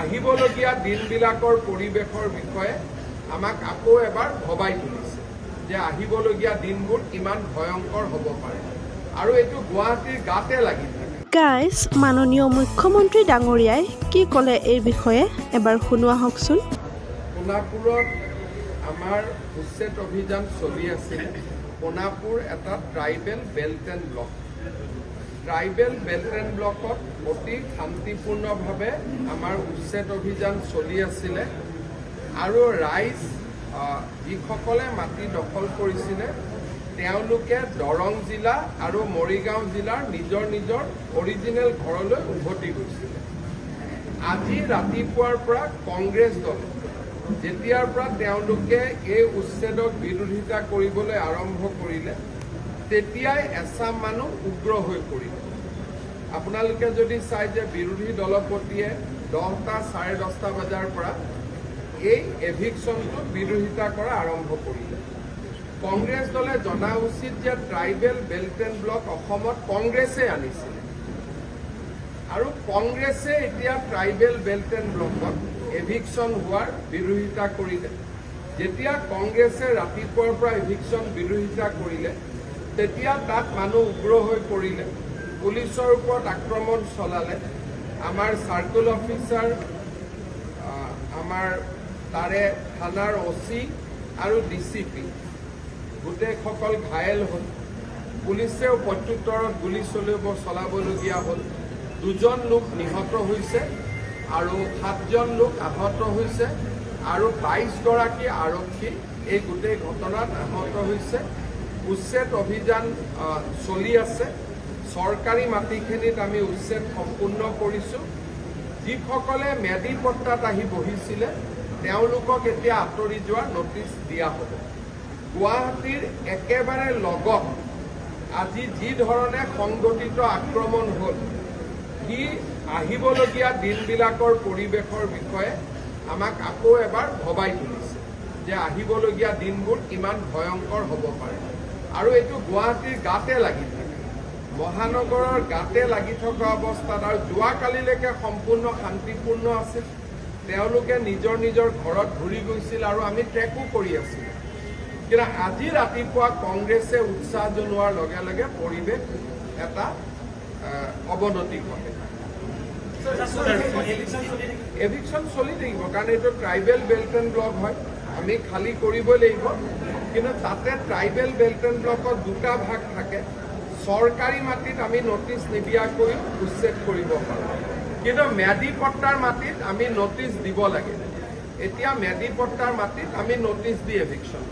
আহিবলগীয়া দিনবিলাকৰ পৰিৱেশৰ বিষয়ে আমাক আকৌ এবাৰ ভবাই তুলিছে যে আহিবলগীয়া দিনবোৰ কিমান ভয়ংকৰ হ'ব পাৰে আৰু এইটো গুৱাহাটীৰ গাতে লাগি থাকে। গাইজ, মাননীয় মুখ্যমন্ত্ৰী ডাঙৰীয়াই কি ক'লে এই বিষয়ে এবাৰ শুনোৱা হওকচোন। সোণাপুৰত আমাৰ উচ্ছেদ অভিযান চলি আছিল। সোণাপুৰ এটা tribal belt and block. Tribal belt and ব্লকত অতি শান্তিপূৰ্ণভাৱে আমাৰ উচ্ছেদ অভিযান চলি আছিলে আৰু ৰাইজ যিসকলে মাটি দখল কৰিছিলে তেওঁলোকে দৰং জিলা আৰু মৰিগাঁও জিলাৰ নিজৰ নিজৰ অৰিজিনেল ঘৰলৈ উভতি গৈছিলে। আজি ৰাতিপুৱাৰ পৰা কংগ্ৰেছ দলে যেতিয়াৰ পৰা তেওঁলোকে এই উচ্ছেদক বিৰোধিতা কৰিবলৈ আৰম্ভ কৰিলে তেতিয়াই এচাম মানুহ উগ্ৰ হৈ পৰিল। আপোনালোকে যদি চাই যে বিৰোধী দলপতিয়ে 10টা 10:30 বজাৰ পৰা এই এভিকশ্যনটোক বিৰোধিতা কৰা আৰম্ভ কৰিলে। কংগ্ৰেছ দলে জনা উচিত যে ট্ৰাইবেল বেল্ট এণ্ড ব্লক অসমত কংগ্ৰেছে আনিছিল আৰু কংগ্ৰেছে এতিয়া ট্ৰাইবেল বেল্ট এণ্ড ব্লকত এভিকশ্যন হোৱাৰ বিৰোধিতা কৰিলে। যেতিয়া কংগ্ৰেছে ৰাতিপুৱাৰ পৰা এভিকশ্যন বিৰোধিতা কৰিলে তেতিয়া তাত মানুহ উগ্ৰ হৈ পৰিলে, পুলিচৰ ওপৰত আক্ৰমণ চলালে। আমাৰ চাৰ্কুল অফিচাৰ, আমাৰ তাৰে থানাৰ OC আৰু DCP গোটেইসকল ঘায়েল হ'ল। পুলিচেও প্ৰত্যুত্তৰত গুলী চলাবলগীয়া হ'ল। 2জন লোক নিহত হৈছে আৰু 7জন লোক আহত হৈছে আৰু 22গৰাকী আৰক্ষী এই গোটেই ঘটনাত আহত হৈছে। উচ্ছেদ অভিযান চলি আছে। চৰকাৰী মাটিখিনিত আমি উচ্ছেদ সম্পূৰ্ণ কৰিছোঁ। যিসকলে মেডি পট্টাত আহি বহিছিলে তেওঁলোকক এতিয়া আঁতৰি যোৱাৰ নটিচ দিয়া হ'ব। গুৱাহাটীৰ একেবাৰে লগত আজি যি ধৰণে সংগঠিত আক্ৰমণ হ'ল সি আহিবলগীয়া দিনবিলাকৰ পৰিৱেশৰ বিষয়ে আমাক আকৌ এবাৰ ভবাই তুলিছে যে আহিবলগীয়া দিনবোৰ কিমান ভয়ংকৰ হ'ব পাৰে আৰু এইটো গুৱাহাটীৰ গাতে লাগি থাকে, মহানগৰৰ গাতে লাগি থকা অৱস্থাত। আৰু যোৱাকালিলৈকে সম্পূৰ্ণ শান্তিপূৰ্ণ আছিল। তেওঁলোকে নিজৰ নিজৰ ঘৰত ঘূৰি গৈছিল আৰু আমি ট্ৰেকো কৰি আছিলোঁ। কিন্তু আজি ৰাতিপুৱা কংগ্ৰেছে উৎসাহ জনোৱাৰ লগে লগে পৰিৱেশ এটা অৱনতি ঘটে। এভিকশ্যন চলি থাকিব কাৰণ এইটো ট্ৰাইবেল বেল্ট এণ্ড ব্লক হয়, আমি খালী কৰিবই লাগিব। কিন্তু তাতে ট্ৰাইবেল বেল্ট এণ্ড ব্লকত 2টা ভাগ থাকে। চৰকাৰী মাটিত আমি নটিচ নিদিয়াকৈ উচ্ছেদ কৰিব পাৰোঁ, কিন্তু মেডি পট্টাৰ মাটিত আমি নটিচ দিব লাগে। এতিয়া মেডি পট্টাৰ মাটিত আমি নটিচ দি এভিকশ্যন